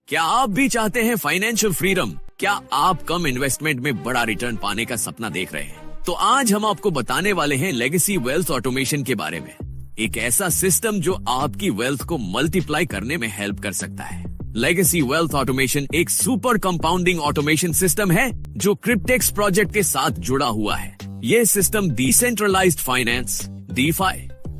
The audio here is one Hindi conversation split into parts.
क्या आप भी चाहते हैं फाइनेंशियल फ्रीडम? क्या आप कम इन्वेस्टमेंट में बड़ा रिटर्न पाने का सपना देख रहे हैं? तो आज हम आपको बताने वाले हैं लेगेसी वेल्थ ऑटोमेशन के बारे में। एक ऐसा सिस्टम जो आपकी वेल्थ को मल्टीप्लाई करने में हेल्प कर सकता है। लेगेसी वेल्थ ऑटोमेशन एक सुपर कंपाउंडिंग ऑटोमेशन सिस्टम है जो क्रिप्टेक्स प्रोजेक्ट के साथ जुड़ा हुआ है। ये system decentralised finance DeFi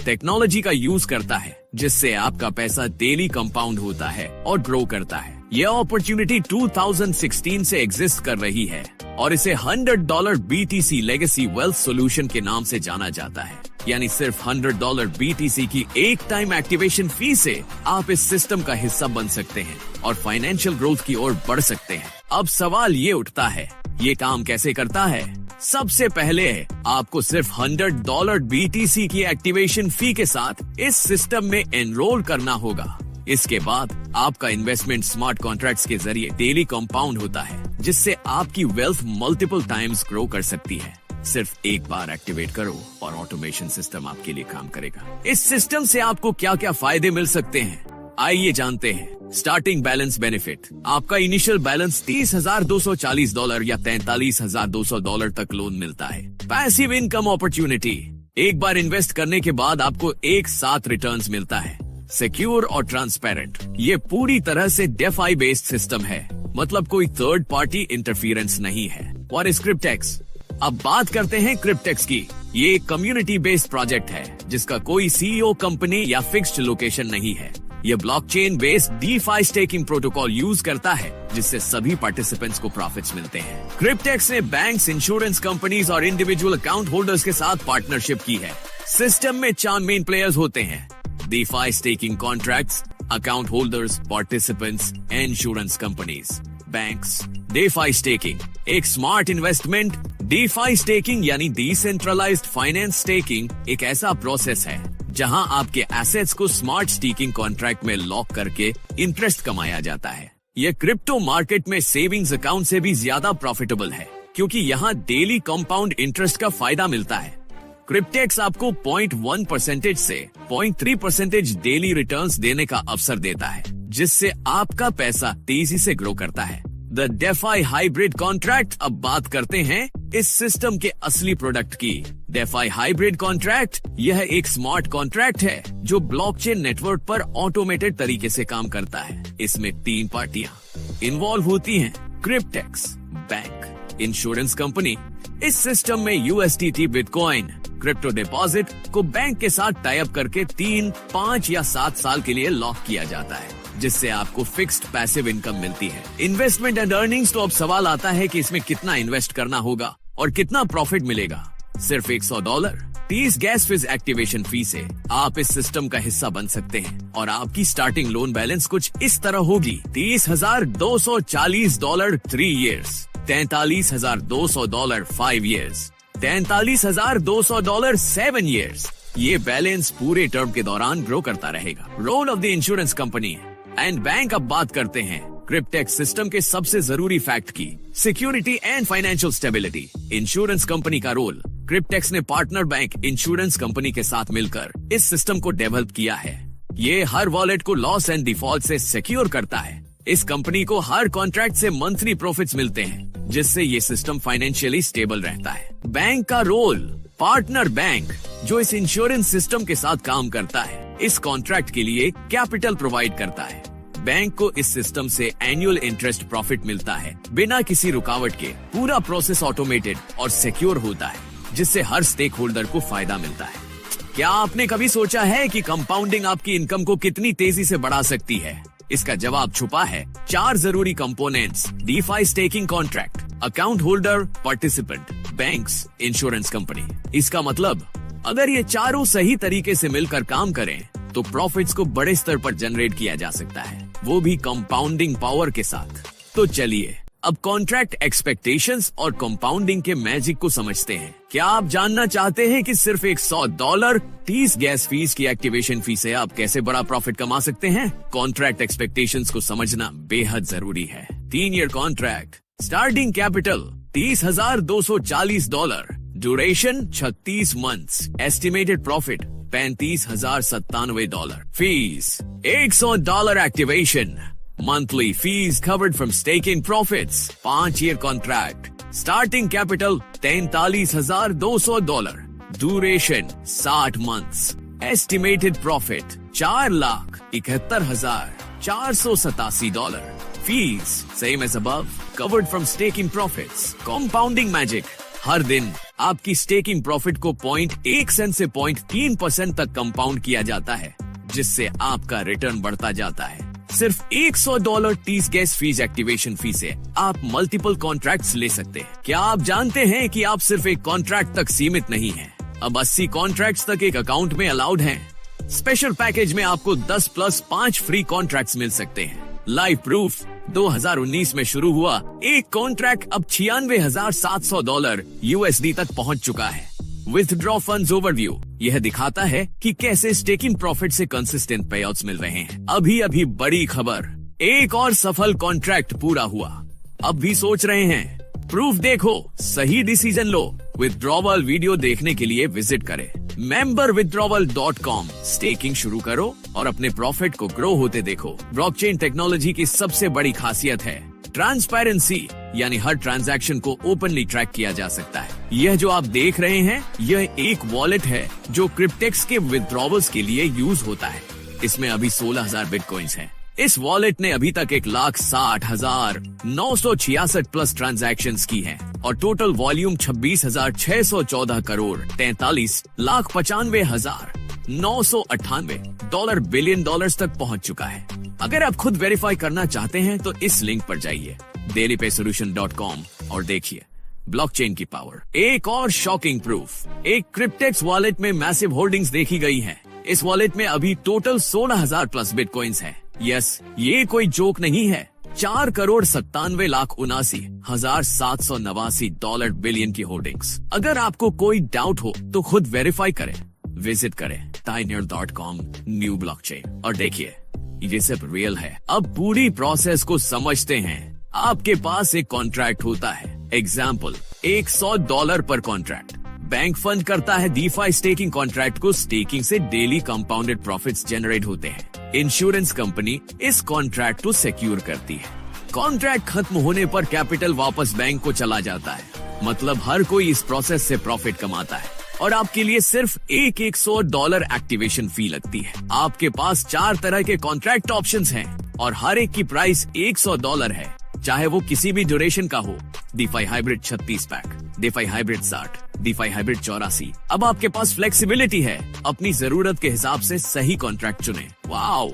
technology का यूज करता है, जिससे आपका पैसा डेली कंपाउंड होता है और ग्रो करता है। यह अपॉर्चुनिटी 2016 से एग्जिस्ट कर रही है और इसे $100 BTC लेगेसी वेल्थ सॉल्यूशन के नाम से जाना जाता है। यानी सिर्फ $100 BTC की एक टाइम एक्टिवेशन फी से आप इस सिस्टम का हिस्सा बन सकते हैं और फाइनेंशियल ग्रोथ की ओर बढ़ सकते हैं। अब सवाल ये उठता है, ये काम कैसे करता है? सबसे पहले आपको सिर्फ $100 BTC की एक्टिवेशन फी के साथ इस सिस्टम में एनरोल करना होगा। इसके बाद आपका इन्वेस्टमेंट स्मार्ट कॉन्ट्रैक्ट्स के जरिए डेली कंपाउंड होता है, जिससे आपकी वेल्थ मल्टीपल टाइम्स ग्रो कर सकती है। सिर्फ एक बार एक्टिवेट करो और ऑटोमेशन सिस्टम आपके लिए काम करेगा। इस सिस्टम से आपको क्या क्या फायदे मिल सकते हैं, आइए जानते हैं। स्टार्टिंग बैलेंस बेनिफिट, आपका इनिशियल बैलेंस $30,240 या $43,200 तक लोन मिलता है। पैसिव इनकम अपॉर्चुनिटी, एक बार इन्वेस्ट करने के बाद आपको एक साथ रिटर्न्स मिलता है। सिक्योर और ट्रांसपेरेंट, ये पूरी तरह से DeFi बेस्ड सिस्टम है, मतलब कोई थर्ड पार्टी इंटरफियरेंस नहीं है। और इस क्रिप्टेक्स, अब बात करते हैं क्रिप्टेक्स की। ये एक कम्युनिटी बेस्ड प्रोजेक्ट है जिसका कोई CEO कंपनी या फिक्स्ड लोकेशन नहीं है। ये blockchain based DeFi staking protocol use करता है, जिससे सभी पार्टिसिपेंट्स को प्रॉफिट्स मिलते हैं। क्रिप्टेक्स ने बैंक्स, इंश्योरेंस कंपनीज और इंडिविजुअल अकाउंट होल्डर्स के साथ पार्टनरशिप की है। सिस्टम में 4 मेन प्लेयर्स होते हैं: DeFi staking contracts, account holders, participants, insurance companies, banks. DeFi staking एक स्मार्ट इन्वेस्टमेंट। DeFi स्टेकिंग यानी डिसेंट्रलाइज्ड फाइनेंस स्टेकिंग एक ऐसा प्रोसेस है जहां आपके एसेट्स को स्मार्ट स्टेकिंग कॉन्ट्रैक्ट में लॉक करके इंटरेस्ट कमाया जाता है। यह क्रिप्टो मार्केट में सेविंग्स अकाउंट से भी ज्यादा प्रॉफिटेबल है, क्योंकि यहां डेली कंपाउंड इंटरेस्ट का फायदा मिलता है। क्रिप्टेक्स आपको 0.1% से 0.3% डेली रिटर्न्स देने का अवसर देता है, जिससे आपका पैसा तेजी से ग्रो करता है। द DeFi हाइब्रिड कॉन्ट्रैक्ट, अब बात करते हैं इस सिस्टम के असली प्रोडक्ट की। DeFi हाइब्रिड कॉन्ट्रैक्ट यह एक स्मार्ट कॉन्ट्रैक्ट है जो ब्लॉकचेन नेटवर्क पर ऑटोमेटेड तरीके से काम करता है। इसमें 3 पार्टियां इन्वॉल्व होती हैं: क्रिप्टेक्स, बैंक, इंश्योरेंस कंपनी। इस सिस्टम में USDT बिटकॉइन क्रिप्टो डिपॉजिट को बैंक के साथ टाई अप करके 3, 5 या 7 साल के लिए लॉक किया जाता है, जिससे आपको फिक्स्ड पैसिव इनकम मिलती है। इन्वेस्टमेंट एंड अर्निंग्स, तो अब सवाल आता है कि इसमें कितना इन्वेस्ट करना होगा और कितना प्रॉफिट मिलेगा। सिर्फ $100 30 गैस फीस एक्टिवेशन फी से आप इस सिस्टम का हिस्सा बन सकते हैं और आपकी स्टार्टिंग लोन बैलेंस कुछ इस तरह होगी: $30,240 3 years, $43,200 5 years, $43,200 7 years। ये बैलेंस पूरे टर्म के दौरान ग्रो करता रहेगा। Role of the insurance company and bank, अब बात करते हैं क्रिप्टेक्स सिस्टम के सबसे जरूरी फैक्ट की: security and financial stability. Insurance company का रोल, क्रिप्टेक्स ने पार्टनर बैंक इंश्योरेंस कंपनी के साथ मिलकर इस सिस्टम को डेवलप किया है। ये हर वॉलेट को लॉस एंड डिफॉल्ट से सिक्योर करता है। इस कंपनी को हर कॉन्ट्रैक्ट से मंथली प्रॉफिट्स मिलते हैं, जिससे ये सिस्टम फाइनेंशियली स्टेबल रहता है। बैंक का रोल, पार्टनर बैंक जो इस इंश्योरेंस सिस्टम के साथ काम करता है, इस कॉन्ट्रैक्ट के लिए कैपिटल प्रोवाइड करता है। बैंक को इस सिस्टम से एनुअल इंटरेस्ट प्रॉफिट मिलता है बिना किसी रुकावट के। पूरा प्रोसेस ऑटोमेटेड और सिक्योर होता है, जिससे हर स्टेक होल्डर को फायदा मिलता है। क्या आपने कभी सोचा है कि कंपाउंडिंग आपकी इनकम को कितनी तेजी से बढ़ा सकती है? इसका जवाब छुपा है 4 जरूरी components: DeFi staking contract, account holder, participant, banks, insurance company. इसका मतलब अगर ये चारों सही तरीके से मिलकर काम करें तो प्रॉफिट्स को बड़े स्तर पर जनरेट किया जा सकता है, वो भी कंपाउंडिंग पावर के साथ। तो चलिए अब कॉन्ट्रैक्ट एक्सपेक्टेशंस और कंपाउंडिंग के मैजिक को समझते हैं। क्या आप जानना चाहते हैं कि सिर्फ $100 30 गैस फीस की एक्टिवेशन फी से आप कैसे बड़ा प्रॉफिट कमा सकते हैं? कॉन्ट्रैक्ट एक्सपेक्टेशंस को समझना बेहद जरूरी है। 3 year contract, starting capital $30,240, duration 36 months, estimated profit $35,097, fees $100 activation, Monthly fees covered from staking profits. 5-year contract. Starting capital $43,200. Duration 60 months. Estimated profit $4,71,487. Fees same as above. Covered from staking profits. Compounding magic. हर दिन आपकी स्टेकिंग प्रॉफिट को 0.1 सेंट से 0.3% तक कंपाउंड किया जाता है, जिससे आपका रिटर्न बढ़ता जाता है। सिर्फ $100 30 गैस फीस एक्टिवेशन फी से आप मल्टीपल कॉन्ट्रैक्ट्स ले सकते हैं। क्या आप जानते हैं कि आप सिर्फ एक कॉन्ट्रैक्ट तक सीमित नहीं हैं? अब 80 कॉन्ट्रैक्ट्स तक एक अकाउंट में अलाउड हैं। स्पेशल पैकेज में आपको 10 + 5 फ्री कॉन्ट्रैक्ट्स मिल सकते हैं। लाइव प्रूफ 2019 में शुरू हुआ एक कॉन्ट्रैक्ट अब $96,700 USD तक पहुंच चुका है। विथड्रॉ फंड्स ओवरव्यू यह दिखाता है कि कैसे स्टेकिंग प्रॉफिट से कंसिस्टेंट पेआउट्स मिल रहे हैं। अभी बड़ी खबर, एक और सफल कॉन्ट्रैक्ट पूरा हुआ। अब भी सोच रहे हैं? प्रूफ देखो, सही डिसीजन लो। विथड्रॉवल वीडियो देखने के लिए विजिट करें memberwithdrawal.com। स्टेकिंग शुरू करो और अपने प्रॉफिट को ग्रो होते देखो। ब्लॉकचेन टेक्नोलॉजी की सबसे बड़ी खासियत है ट्रांसपेरेंसी, यानी हर ट्रांजैक्शन को ओपनली ट्रैक किया जा सकता है। यह जो आप देख रहे हैं, यह एक वॉलेट है जो क्रिप्टेक्स के विथड्रॉवल्स के लिए यूज होता है। इसमें अभी 16,000 बिटकॉइंस हैं। इस वॉलेट ने अभी तक 1,60,966 प्लस ट्रांजैक्शंस की हैं और total volume 26,614 crore 43,95,998 billion dollars तक पहुंच चुका है। अगर आप खुद वेरीफाई करना चाहते हैं तो इस लिंक पर जाइए dailypaysolution.com और देखिए ब्लॉकचेन की पावर। एक और शॉकिंग प्रूफ, एक क्रिप्टेक्स वॉलेट में मैसिव होल्डिंग्स देखी गई है। इस वॉलेट में अभी टोटल 16,000 प्लस बिटकॉइंस हैं। यस, ये कोई जोक नहीं है। 4,97,79,789 बिलियन की होल्डिंग्स। अगर आपको कोई डाउट हो तो खुद वेरीफाई करें। विजिट करें Pioneer.com न्यू ब्लॉकचेन और देखिए ये सब रियल है। अब पूरी प्रोसेस को समझते हैं। आपके पास एक कॉन्ट्रैक्ट होता है, एग्जाम्पल $100 पर कॉन्ट्रैक्ट। बैंक फंड करता है डीफाई स्टेकिंग कॉन्ट्रैक्ट को। स्टेकिंग से डेली कंपाउंडेड प्रॉफिट्स जनरेट होते हैं। इंश्योरेंस कंपनी इस कॉन्ट्रैक्ट को सिक्योर करती है। कॉन्ट्रैक्ट खत्म होने पर कैपिटल वापस बैंक को चला जाता है। मतलब हर कोई इस प्रोसेस से प्रॉफिट कमाता है और आपके लिए सिर्फ एक $100 एक्टिवेशन फी लगती है। आपके पास 4 तरह के कॉन्ट्रैक्ट ऑप्शंस हैं और हर एक की प्राइस $100 है, चाहे वो किसी भी ड्यूरेशन का हो। DeFi hybrid 36 pack, DeFi hybrid 60, DeFi hybrid 84। अब आपके पास फ्लेक्सिबिलिटी है, अपनी जरूरत के हिसाब से सही कॉन्ट्रैक्ट चुने। Wow,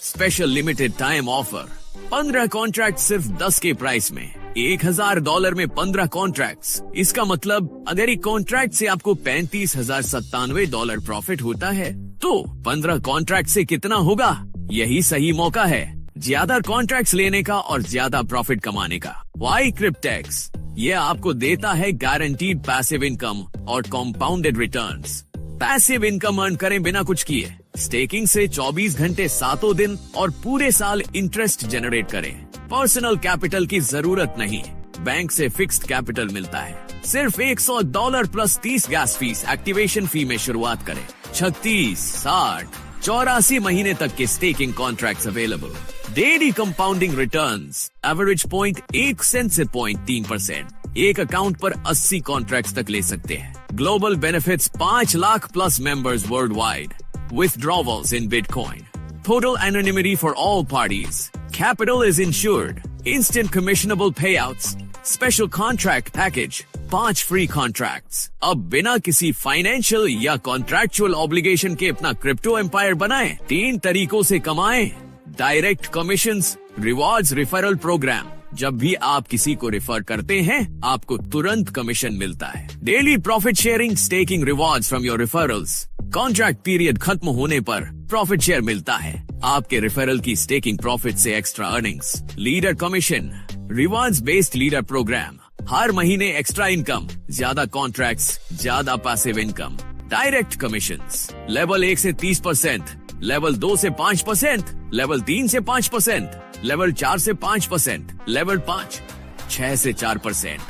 special limited time offer, 15 contract सिर्फ 10 के प्राइस में, $1,000 में 15 कॉन्ट्रैक्ट्स। इसका मतलब अगर एक कॉन्ट्रैक्ट से आपको $35,097 प्रॉफिट होता है तो 15 कॉन्ट्रैक्ट से कितना होगा? यही सही मौका है ज्यादा कॉन्ट्रैक्ट्स लेने का और ज्यादा प्रॉफिट कमाने का। वाई क्रिप्टेक्स? ये आपको देता है गारंटीड पैसिव इनकम और compounded returns. Passive income earn करें बिना कुछ किए। स्टेकिंग से 24 घंटे 7 दिन और पूरे साल इंटरेस्ट जनरेट करें। पर्सनल कैपिटल की जरूरत नहीं, बैंक से फिक्स्ड कैपिटल मिलता है। सिर्फ $100 plus 30 gas fees activation fee में शुरुआत करें। 36, 60, 84 महीने तक के staking contracts available. Daily compounding returns, average point 1 cent से 0.3%। एक अकाउंट पर 80 कॉन्ट्रैक्ट्स तक ले सकते हैं। Global benefits 5 lakh plus members world wide. Withdrawals in Bitcoin. Total anonymity for all parties. Capital is insured. Instant commissionable payouts. Special contract package. 5 free contracts. अब बिना किसी फाइनेंशियल या कॉन्ट्रैक्चुअल ऑब्लिगेशन के अपना क्रिप्टो एम्पायर बनाएं। 3 तरीकों से कमाएं। Direct commissions, rewards, referral programme. जब भी आप किसी को रेफर करते हैं, आपको तुरंत कमीशन मिलता है। Daily profit sharing, staking rewards from your referrals. Contract period खत्म होने पर प्रॉफिट शेयर मिलता है। आपके रेफरल की स्टेकिंग प्रॉफिट से extra earnings. Leader commission, rewards based leader program. हर महीने एक्स्ट्रा इनकम, ज्यादा कॉन्ट्रैक्ट्स, ज्यादा passive income. Direct commissions, level 1 से 30%, लेवल 2 से 5%, लेवल 3 से 5%, लेवल 4 से 5%, लेवल 5 6 से 4%,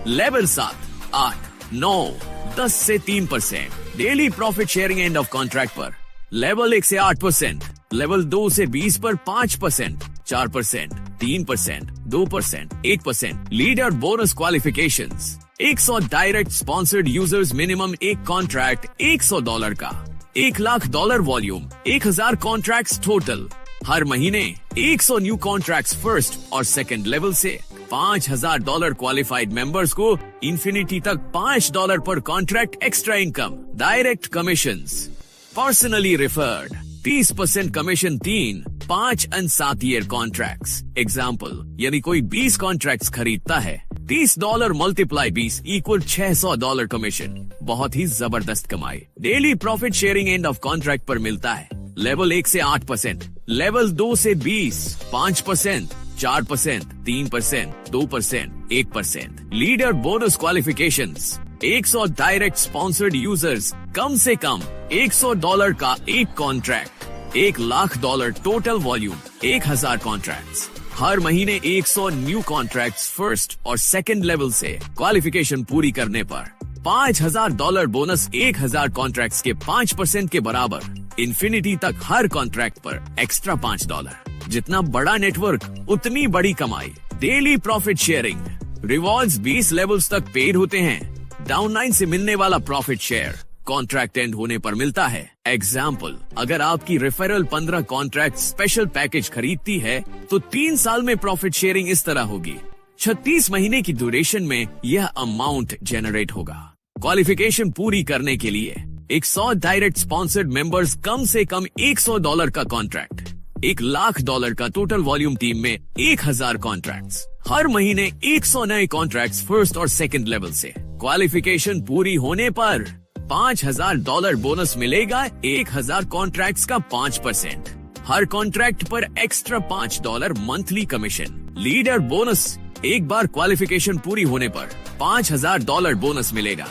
लेवल 7 8 9 10 से 3%। Daily profit sharing end of contract पर लेवल 1 से 8%, लेवल 2 से 20 पर 5%, 4%, 3%, 2%, 8%। Leader bonus qualifications 100 direct sponsored users, minimum एक कॉन्ट्रैक्ट $100 का, $1,00,000 वॉल्यूम, 1000 कॉन्ट्रैक्ट्स टोटल। हर महीने 100 न्यू कॉन्ट्रैक्ट्स फर्स्ट और सेकंड लेवल से। $5,000 क्वालिफाइड मेंबर्स को इंफिनिटी तक $5 पर contract extra income. Direct commissions, personally referred, 30% commission 3, 5 और 7 ईयर कॉन्ट्रैक्ट्स। एग्जाम्पल, यदि कोई 20 कॉन्ट्रैक्ट्स खरीदता है, $30 मल्टीप्लाई 20 इक्वल $600 कमीशन। बहुत ही जबरदस्त कमाई। Daily profit sharing end of contract पर मिलता है। लेवल 1 से 8%, लेवल 2 से 20, 5%, 4%, 3%, 2%, 1%। Leader bonus qualifications 100 direct sponsored users, कम से कम $100 का एक कॉन्ट्रैक्ट, $1,00,000 टोटल वॉल्यूम, 1000 कॉन्ट्रैक्ट्स। हर महीने 100 न्यू कॉन्ट्रैक्ट्स फर्स्ट और सेकंड लेवल से। क्वालिफिकेशन पूरी करने पर $5,000 बोनस, 1000 कॉन्ट्रैक्ट्स के 5% के बराबर। इंफिनिटी तक हर कॉन्ट्रैक्ट पर एक्स्ट्रा $5। जितना बड़ा नेटवर्क उतनी बड़ी कमाई। Daily profit sharing, rewards 20 levels तक पेड होते हैं। डाउनलाइन से मिलने वाला प्रॉफिट शेयर कॉन्ट्रैक्ट एंड होने पर मिलता है। एग्जाम्पल, अगर आपकी रेफरल 15 कॉन्ट्रैक्ट स्पेशल पैकेज खरीदती है तो 3 साल में प्रॉफिट शेयरिंग इस तरह होगी। 36 महीने की ड्यूरेशन में यह अमाउंट जनरेट होगा। क्वालिफिकेशन पूरी करने के लिए 100 डायरेक्ट स्पॉन्सर्ड मेंबर्स, कम से कम $100 का कॉन्ट्रैक्ट, $1,00,000 का टोटल वॉल्यूम, टीम में 1000 कॉन्ट्रैक्ट्स। हर महीने 100 नए कॉन्ट्रैक्ट्स फर्स्ट और सेकंड लेवल से। क्वालिफिकेशन पूरी होने पर $5,000 बोनस मिलेगा, 1000 कॉन्ट्रैक्ट्स का 5%। हर कॉन्ट्रैक्ट पर extra $5 monthly commission. Leader bonus, एक बार क्वालिफिकेशन पूरी होने पर $5,000 बोनस मिलेगा,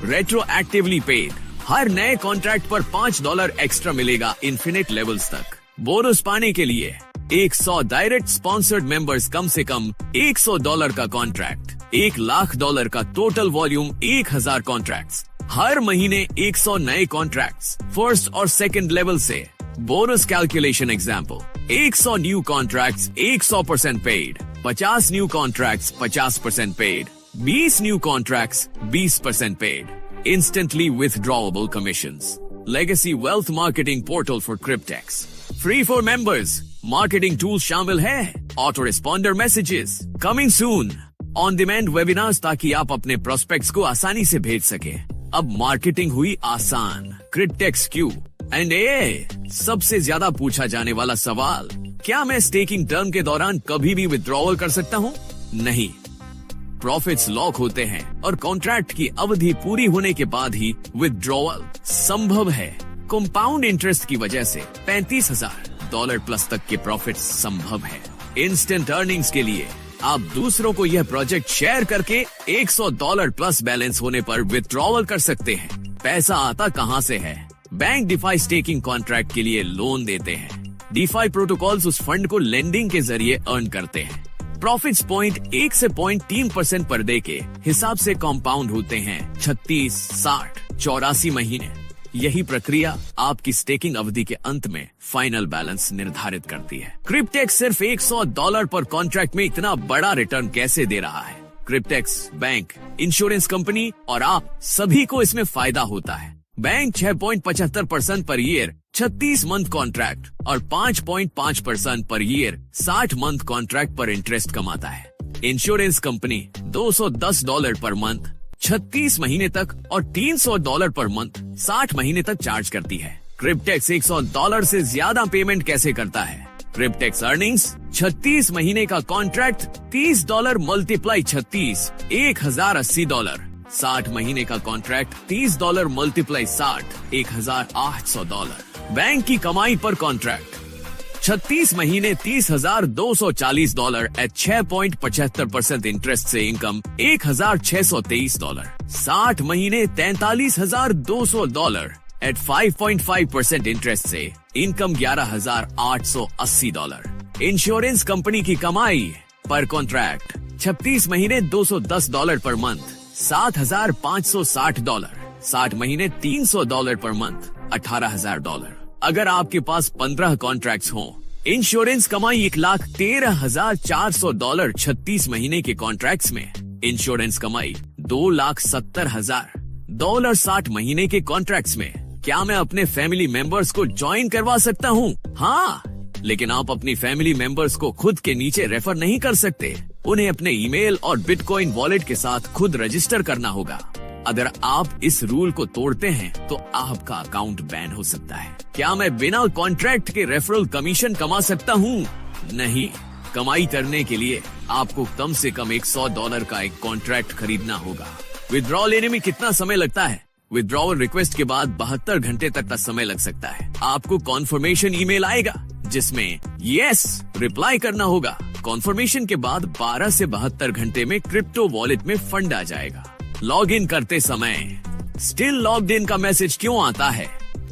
रेट्रोएक्टिवली पेड। हर नए कॉन्ट्रैक्ट पर $5 एक्स्ट्रा मिलेगा इन्फिनिट लेवल्स तक। बोनस पाने के लिए 100 डायरेक्ट स्पॉन्सर्ड मेंबर्स, कम से कम $100 का कॉन्ट्रैक्ट, $1,00,000 का टोटल वॉल्यूम, 1000 कॉन्ट्रैक्ट्स। हर महीने 100 नए कॉन्ट्रैक्ट्स फर्स्ट और सेकंड लेवल से। Bonus calculation example, 100 new contracts 100% paid, 50 new contracts 50% paid, 20 new contracts 20% paid. Instantly withdrawable commissions. Legacy Wealth Marketing Portal for Cryptex. Free for members. Marketing tools शामिल है। Auto responder messages. Coming soon. On demand webinars ताकि आप अपने prospects को आसानी से भेज सके। अब मार्केटिंग हुई आसान। Cryptex Q and A। सबसे ज्यादा पूछा जाने वाला सवाल, क्या मैं स्टेकिंग टर्म के दौरान कभी भी विथड्रॉवल कर सकता हूँ? नहीं। प्रॉफिट्स लॉक होते हैं और कॉन्ट्रैक्ट की अवधि पूरी होने के बाद ही विथड्रॉवल संभव है। कंपाउंड इंटरेस्ट की वजह से $35,000 प्लस तक के प्रॉफिट संभव है। इंस्टेंट अर्निंग्स के लिए आप दूसरों को यह प्रोजेक्ट शेयर करके $100 प्लस बैलेंस होने पर विथड्रॉवल कर सकते हैं। पैसा आता कहां से है? बैंक डिफाई स्टेकिंग कॉन्ट्रैक्ट के लिए लोन देते हैं। डिफाई प्रोटोकॉल्स उस फंड को लेंडिंग के जरिए अर्न करते हैं। प्रॉफिट्स 0.1 से 0.3% पर डे के हिसाब से कंपाउंड होते हैं। 36, 60, 84 महीने। यही प्रक्रिया आपकी स्टेकिंग अवधि के अंत में फाइनल बैलेंस निर्धारित करती है। क्रिप्टेक्स सिर्फ $100 पर कॉन्ट्रैक्ट में इतना बड़ा रिटर्न कैसे दे रहा है? क्रिप्टेक्स बैंक, इंश्योरेंस कंपनी और आप सभी को इसमें फायदा होता है। Bank 6.75% per year 36 month contract और 5.5% पर ईयर 60 मंथ कॉन्ट्रैक्ट पर इंटरेस्ट कमाता है। इंश्योरेंस कंपनी $210 पर मंथ 36 महीने तक और $300 पर मंथ 60 महीने तक चार्ज करती है। क्रिप्टेक्स $100 से ज्यादा पेमेंट कैसे करता है? क्रिप्टेक्स अर्निंग्स 36 महीने का कॉन्ट्रैक्ट $30 मल्टीप्लाई 36, $1,080। 60 महीने का कॉन्ट्रैक्ट $30 मल्टीप्लाई 60, $1,800। बैंक की कमाई पर कॉन्ट्रैक्ट 36 महीने $30,240 एट 6.75% इंटरेस्ट से इनकम $1,623। 60 महीने $43,200 एट 5.5% इंटरेस्ट से इनकम $11,880। इंश्योरेंस कंपनी की कमाई पर कॉन्ट्रैक्ट 36 महीने $210 पर मंथ $7,560। 60 महीने $300 पर मंथ $18,000। अगर आपके पास 15 कॉन्ट्रैक्ट्स हों इंश्योरेंस कमाई $1,13,400 36 महीने के कॉन्ट्रैक्ट्स में। इंश्योरेंस कमाई $2,70,000 60 महीने के कॉन्ट्रैक्ट्स में। क्या मैं अपने फैमिली मेंबर्स को ज्वाइन करवा सकता हूँ? हाँ, लेकिन आप अपनी फैमिली मेंबर्स को खुद के नीचे रेफर नहीं कर सकते। उन्हें अपने ईमेल और बिटकॉइन वॉलेट के साथ खुद रजिस्टर करना होगा। अगर आप इस रूल को तोड़ते हैं तो आपका अकाउंट बैन हो सकता है। क्या मैं बिना कॉन्ट्रैक्ट के रेफरल कमीशन कमा सकता हूँ? नहीं। कमाई करने के लिए आपको कम से कम $100 का एक कॉन्ट्रैक्ट खरीदना होगा। विड्रॉ लेने में कितना समय लगता है? विड्रॉवल रिक्वेस्ट के बाद 72 घंटे तक का समय लग सकता है। आपको कॉन्फर्मेशन ईमेल आएगा जिसमें यस रिप्लाई करना होगा। कॉन्फर्मेशन के बाद 12 से 72 घंटे में क्रिप्टो वॉलेट में फंड आ जाएगा। लॉग इन करते समय स्टिल लॉग्ड इन का मैसेज क्यों आता है?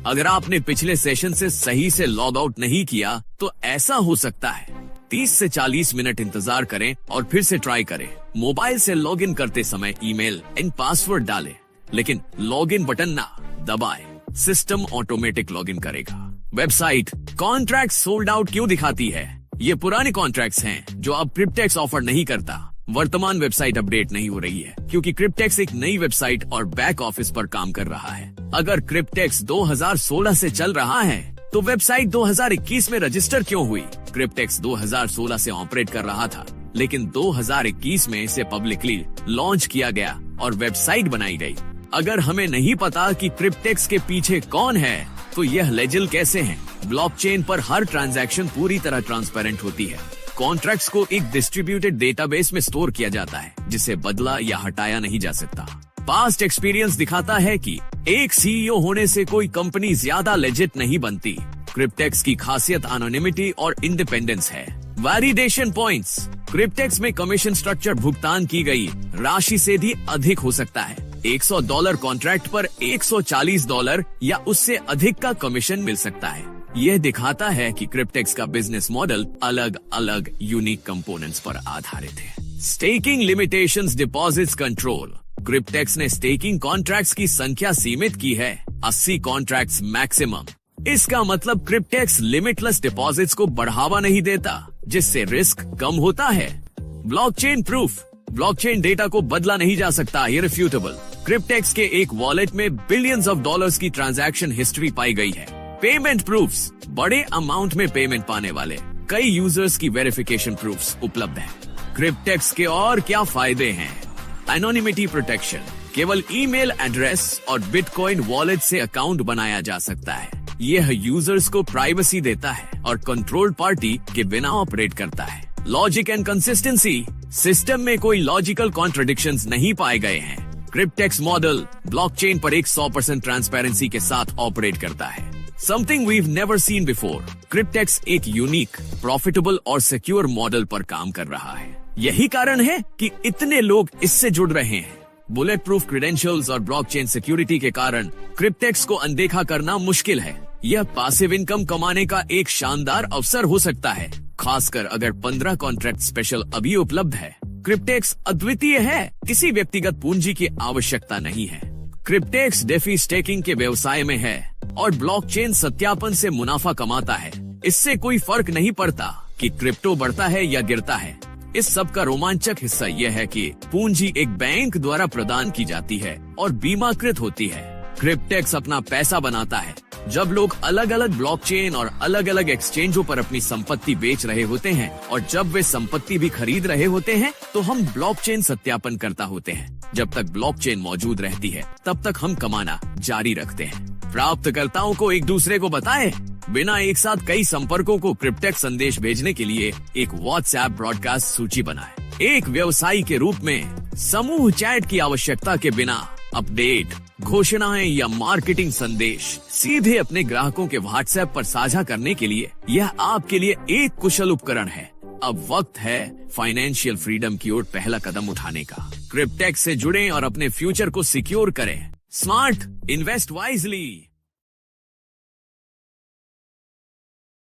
अगर आपने पिछले सेशन से सही से लॉग आउट नहीं किया तो ऐसा हो सकता है। 30 से 40 मिनट इंतजार करें और फिर से ट्राई करें। मोबाइल से लॉग इन करते समय ईमेल एंड पासवर्ड डालें, लेकिन लॉग इन बटन ना दबाएं। सिस्टम ऑटोमेटिक लॉग इन करेगा। वेबसाइट कॉन्ट्रैक्ट सोल्ड आउट क्यों दिखाती है? ये पुराने कॉन्ट्रैक्ट्स हैं जो अब क्रिप्टेक्स ऑफर नहीं करता। वर्तमान वेबसाइट अपडेट नहीं हो रही है क्योंकि क्रिप्टेक्स एक नई वेबसाइट और बैक ऑफिस पर काम कर रहा है। अगर क्रिप्टेक्स 2016 से चल रहा है तो वेबसाइट 2021 में रजिस्टर क्यों हुई? क्रिप्टेक्स 2016 से ऑपरेट कर रहा था, लेकिन 2021 में इसे पब्लिकली लॉन्च किया गया और वेबसाइट बनाई गई। अगर हमें नहीं पता कि क्रिप्टेक्स के पीछे कौन है तो यह लेजिल कैसे हैं? ब्लॉकचेन पर हर ट्रांजैक्शन पूरी तरह ट्रांसपेरेंट होती है। कॉन्ट्रैक्ट्स को एक डिस्ट्रीब्यूटेड डेटाबेस में स्टोर किया जाता है जिसे बदला या हटाया नहीं जा सकता। पास्ट एक्सपीरियंस दिखाता है कि एक सीईओ होने से कोई कंपनी ज्यादा लेजिट नहीं बनती। क्रिप्टेक्स की खासियत एनोनिमिटी और इंडिपेंडेंस है। Validation points. क्रिप्टेक्स में कमीशन स्ट्रक्चर भुगतान की गई राशि से भी अधिक हो सकता है। $100 कॉन्ट्रैक्ट पर $140 या उससे अधिक का कमीशन मिल सकता है। यह दिखाता है कि क्रिप्टेक्स का बिजनेस मॉडल अलग अलग यूनिक कंपोनेंट्स पर आधारित है। Staking limitations, deposits control. Cryptex ने स्टेकिंग कॉन्ट्रैक्ट्स की संख्या सीमित की है, 80 कॉन्ट्रैक्ट्स मैक्सिमम। इसका मतलब क्रिप्टेक्स लिमिटलेस डिपॉजिट्स को बढ़ावा नहीं देता, जिससे रिस्क कम होता है। Blockchain proof. ब्लॉकचेन डेटा को बदला नहीं जा सकता, इररिफ्यूटेबल। क्रिप्टेक्स के एक वॉलेट में बिलियंस ऑफ डॉलर्स की ट्रांजैक्शन हिस्ट्री पाई गई है। Payment proofs. बड़े अमाउंट में पेमेंट पाने वाले कई यूजर्स की वेरिफिकेशन प्रूफ्स उपलब्ध है। क्रिप्टेक्स के और क्या फायदे हैं? Anonymity protection. केवल ईमेल एड्रेस और बिटकॉइन वॉलेट से अकाउंट बनाया जा सकता है। यह यूजर्स को प्राइवेसी देता है और कंट्रोल्ड पार्टी के बिना ऑपरेट करता है। Logic and consistency. सिस्टम में कोई लॉजिकल कॉन्ट्रडिक्शंस नहीं पाए गए हैं। क्रिप्टेक्स मॉडल ब्लॉकचेन पर 100% ट्रांसपेरेंसी के साथ ऑपरेट करता है। Something we've never seen before. क्रिप्टेक्स एक यूनिक, प्रॉफिटेबल और सिक्योर मॉडल पर काम कर रहा है। यही कारण है कि इतने लोग इससे जुड़ रहे हैं। बुलेट प्रूफ क्रेडेंशियल्स और ब्लॉकचेन सिक्योरिटी के कारण क्रिप्टेक्स को अनदेखा करना मुश्किल है। यह पासिव इनकम कमाने का एक शानदार अवसर हो सकता है, खासकर अगर 15 कॉन्ट्रैक्ट स्पेशल अभी उपलब्ध है। क्रिप्टेक्स अद्वितीय है, किसी व्यक्तिगत पूंजी की आवश्यकता नहीं है। क्रिप्टेक्स डेफी स्टेकिंग के व्यवसाय में है और ब्लॉकचेन सत्यापन से मुनाफा कमाता है। इससे कोई फर्क नहीं पड़ता कि क्रिप्टो बढ़ता है या गिरता है। इस सब का रोमांचक हिस्सा यह है कि पूंजी एक बैंक द्वारा प्रदान की जाती है और बीमाकृत होती है। क्रिप्टेक्स अपना पैसा बनाता है जब लोग अलग अलग ब्लॉकचेन और अलग अलग एक्सचेंजों पर अपनी संपत्ति बेच रहे होते हैं, और जब वे संपत्ति भी खरीद रहे होते हैं तो हम ब्लॉकचेन सत्यापन करता होते हैं। जब तक ब्लॉकचेन मौजूद रहती है तब तक हम कमाना जारी रखते हैं। प्राप्तकर्ताओं को एक दूसरे को बताएं, बिना एक साथ कई संपर्कों को क्रिप्टेक्स संदेश भेजने के लिए एक व्हाट्सएप ब्रॉडकास्ट सूची बनाएं। एक व्यवसायी के रूप में समूह चैट की आवश्यकता के बिना अपडेट, घोषणाएं या मार्केटिंग संदेश सीधे अपने ग्राहकों के व्हाट्सएप पर साझा करने के लिए यह आपके लिए एक कुशल उपकरण है। अब वक्त है फाइनेंशियल फ्रीडम की ओर पहला कदम उठाने का। क्रिप्टेक्स से जुड़ें और अपने फ्यूचर को सिक्योर करें। Smart, invest wisely.